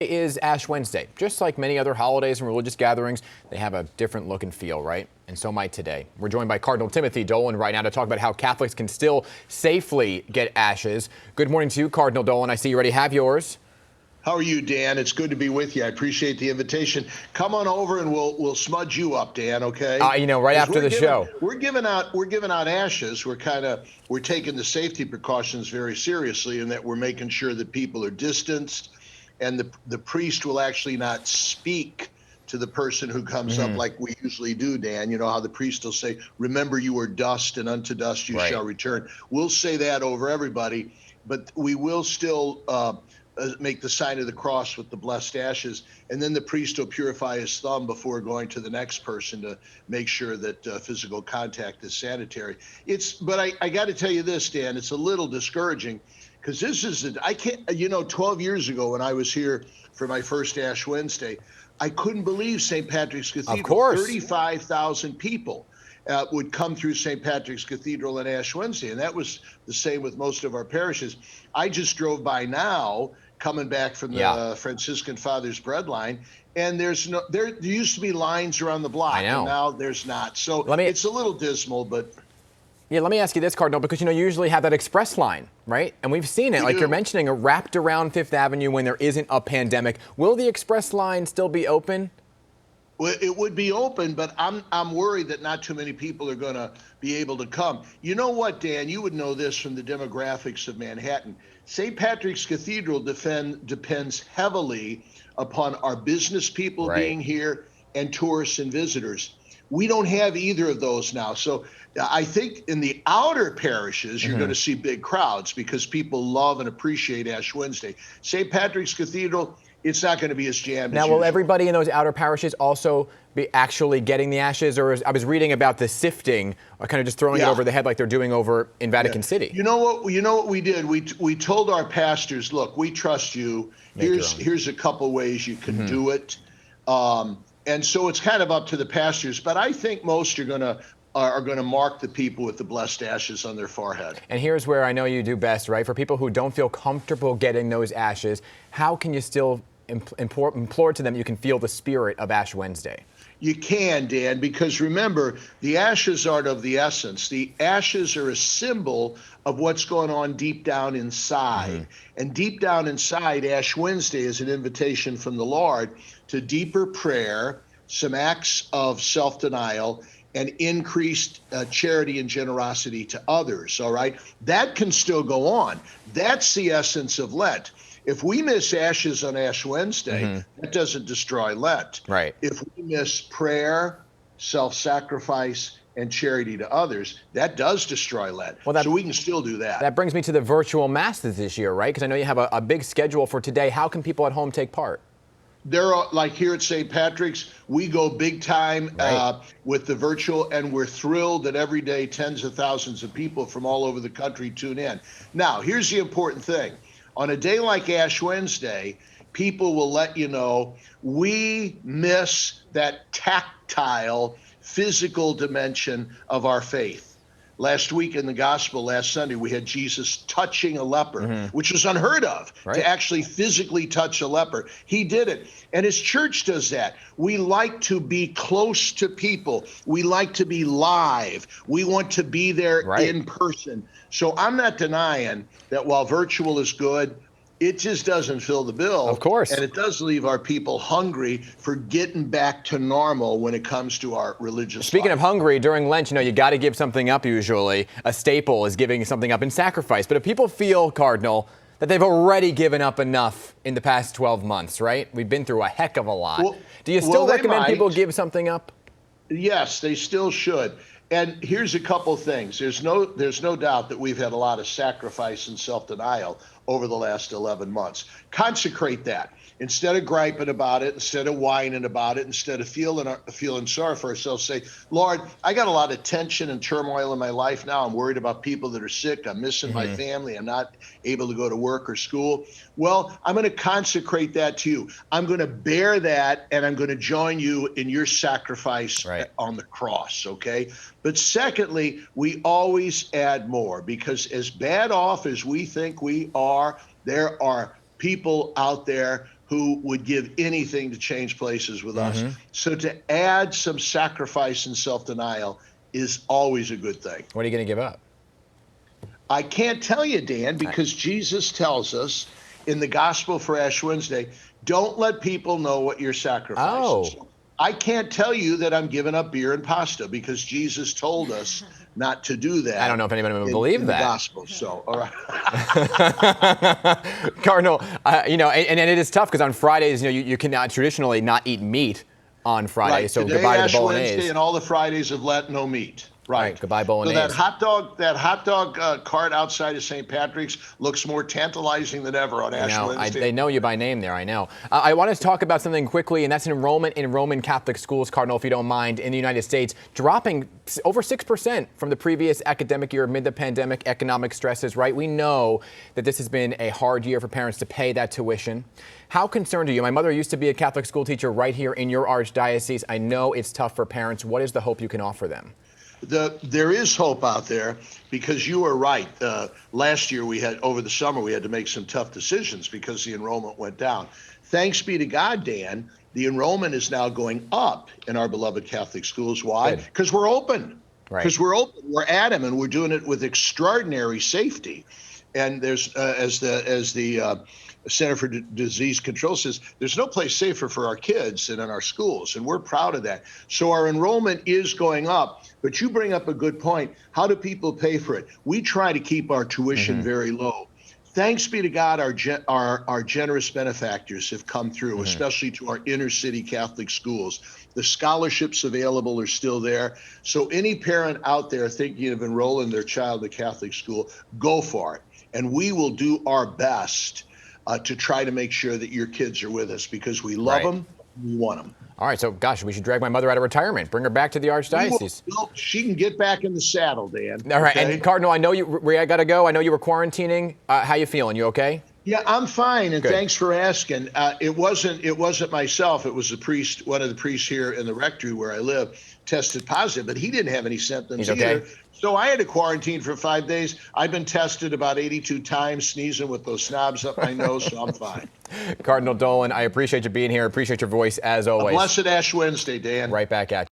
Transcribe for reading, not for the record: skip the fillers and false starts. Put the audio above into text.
Is Ash Wednesday. Just like many other holidays and religious gatherings, they have a different look and feel, right? And so might today. We're joined by Cardinal Timothy Dolan right now to talk about how Catholics can still safely get ashes. Good morning to you, Cardinal Dolan. I see you already have yours. How are you, Dan? It's good to be with you. I appreciate the invitation. Come on over and we'll smudge you up, Dan. Okay? Right after the show. We're giving out ashes. We're taking the safety precautions very seriously, in that we're making sure that people are distanced, and the priest will actually not speak to the person who comes up like we usually do, Dan. You know how the priest will say, "Remember, you are dust, and unto dust you shall return." We'll say that over everybody, but we will still make the sign of the cross with the blessed ashes, and then the priest will purify his thumb before going to the next person to make sure that physical contact is sanitary. But I got to tell you this, Dan, it's a little discouraging, because this is, 12 years ago when I was here for my first Ash Wednesday, I couldn't believe St. Patrick's Cathedral. Of course. 35,000 people would come through St. Patrick's Cathedral on Ash Wednesday, and that was the same with most of our parishes. I just drove by now, coming back from the Franciscan Father's Bread line, and there used to be lines around the block, and now there's not. So it's a little dismal, but... Yeah, let me ask you this, Cardinal, because, you usually have that express line, right? And we've seen it, you're mentioning, wrapped around Fifth Avenue when there isn't a pandemic. Will the express line still be open? Well, it would be open, but I'm worried that not too many people are going to be able to come. You know what, Dan? You would know this from the demographics of Manhattan. St. Patrick's Cathedral depends heavily upon our business people being here and tourists and visitors. We don't have either of those now. So I think in the outer parishes, you're going to see big crowds because people love and appreciate Ash Wednesday. St. Patrick's Cathedral, it's not going to be as jammed as usual. Will everybody in those outer parishes also be actually getting the ashes? Or I was reading about the sifting, kind of just throwing it over the head like they're doing over in Vatican City. You know what we did? We told our pastors, look, we trust you. Here's a couple ways you can do it. And so it's kind of up to the pastors, but I think most are going to mark the people with the blessed ashes on their forehead. And here's where I know you do best, right? For people who don't feel comfortable getting those ashes, how can you still implore to them you can feel the spirit of Ash Wednesday? You can, Dan, because remember, the ashes aren't of the essence. The ashes are a symbol of what's going on deep down inside. And deep down inside, Ash Wednesday is an invitation from the Lord to deeper prayer, some acts of self-denial, and increased charity and generosity to others, all right? That can still go on. That's the essence of Lent. If we miss ashes on Ash Wednesday, that doesn't destroy Lent. Right. If we miss prayer, self-sacrifice, and charity to others, that does destroy Lent. So we can still do that. That brings me to the virtual masses this year, right? Because I know you have a big schedule for today. How can people at home take part? They're like here at St. Patrick's, we go big time with the virtual, and we're thrilled that every day tens of thousands of people from all over the country tune in. Now, here's the important thing. On a day like Ash Wednesday, people will let you know we miss that tactile, physical dimension of our faith. Last week in the gospel, last Sunday, we had Jesus touching a leper, which was unheard of, to actually physically touch a leper. He did it. And his church does that. We like to be close to people. We like to be live. We want to be there in person. So I'm not denying that while virtual is good, it just doesn't fill the bill. Of course. And it does leave our people hungry for getting back to normal when it comes to our religious Speaking life. of hungry, during Lent, you got to give something up usually. A staple is giving something up in sacrifice. But if people feel, Cardinal, that they've already given up enough in the past 12 months, right? We've been through a heck of a lot. Do you still recommend people give something up? Yes, they still should. And here's a couple things. There's no doubt that we've had a lot of sacrifice and self-denial over the last 11 months. Consecrate that. Instead of griping about it, instead of whining about it, instead of feeling sorry for ourselves, say, Lord, I got a lot of tension and turmoil in my life now. I'm worried about people that are sick. I'm missing my family. I'm not able to go to work or school. Well, I'm going to consecrate that to you. I'm going to bear that, and I'm going to join you in your sacrifice on the cross, okay? But secondly, we always add more, because as bad off as we think we are, there are people out there who would give anything to change places with us. So to add some sacrifice and self-denial is always a good thing. What are you going to give up? I can't tell you, Dan, because Jesus tells us in the gospel for Ash Wednesday, don't let people know what you're sacrificing. Oh. I can't tell you that I'm giving up beer and pasta because Jesus told us not to do that. I don't know if anybody would believe that. The gospel. So, all right. Cardinal, and it is tough because on Fridays, you cannot traditionally not eat meat on Fridays. Right. So Today, goodbye to Ash the bolognese. Wednesday and all the Fridays of Lent, no meat. Right. Goodbye bolognese. So that hot dog cart outside of St. Patrick's looks more tantalizing than ever on Ash Wednesday. They know you by name there, I know. I want to talk about something quickly, and that's enrollment in Roman Catholic schools, Cardinal, if you don't mind, in the United States, dropping over 6% from the previous academic year amid the pandemic economic stresses, right? We know that this has been a hard year for parents to pay that tuition. How concerned are you? My mother used to be a Catholic school teacher right here in your archdiocese. I know it's tough for parents. What is the hope you can offer them? There is hope out there because you are right. Last year over the summer, we had to make some tough decisions because the enrollment went down. Thanks be to God, Dan, the enrollment is now going up in our beloved Catholic schools. Why? Because we're open. Because we're open. We're at them, and we're doing it with extraordinary safety. And there's, as the Center for Disease Control says, there's no place safer for our kids than in our schools, and we're proud of that. So our enrollment is going up, but you bring up a good point. How do people pay for it? We try to keep our tuition very low. Thanks be to God, our generous benefactors have come through, especially to our inner city Catholic schools. The scholarships available are still there. So any parent out there thinking of enrolling their child in a Catholic school, go for it. And we will do our best to try to make sure that your kids are with us because we love them, we want them. All right, so gosh, we should drag my mother out of retirement, bring her back to the archdiocese. Well, she can get back in the saddle, Dan. All right, okay? And Cardinal, I know I got to go. I know you were quarantining. How you feeling? You okay? Yeah, I'm fine, and thanks for asking. It wasn't myself. It was the priest, one of the priests here in the rectory where I live, tested positive, but he didn't have any symptoms either. So I had to quarantine for 5 days. I've been tested about 82 times, sneezing with those snobs up my nose, so I'm fine. Cardinal Dolan, I appreciate you being here. Appreciate your voice as always. A blessed Ash Wednesday, Dan. Right back at you.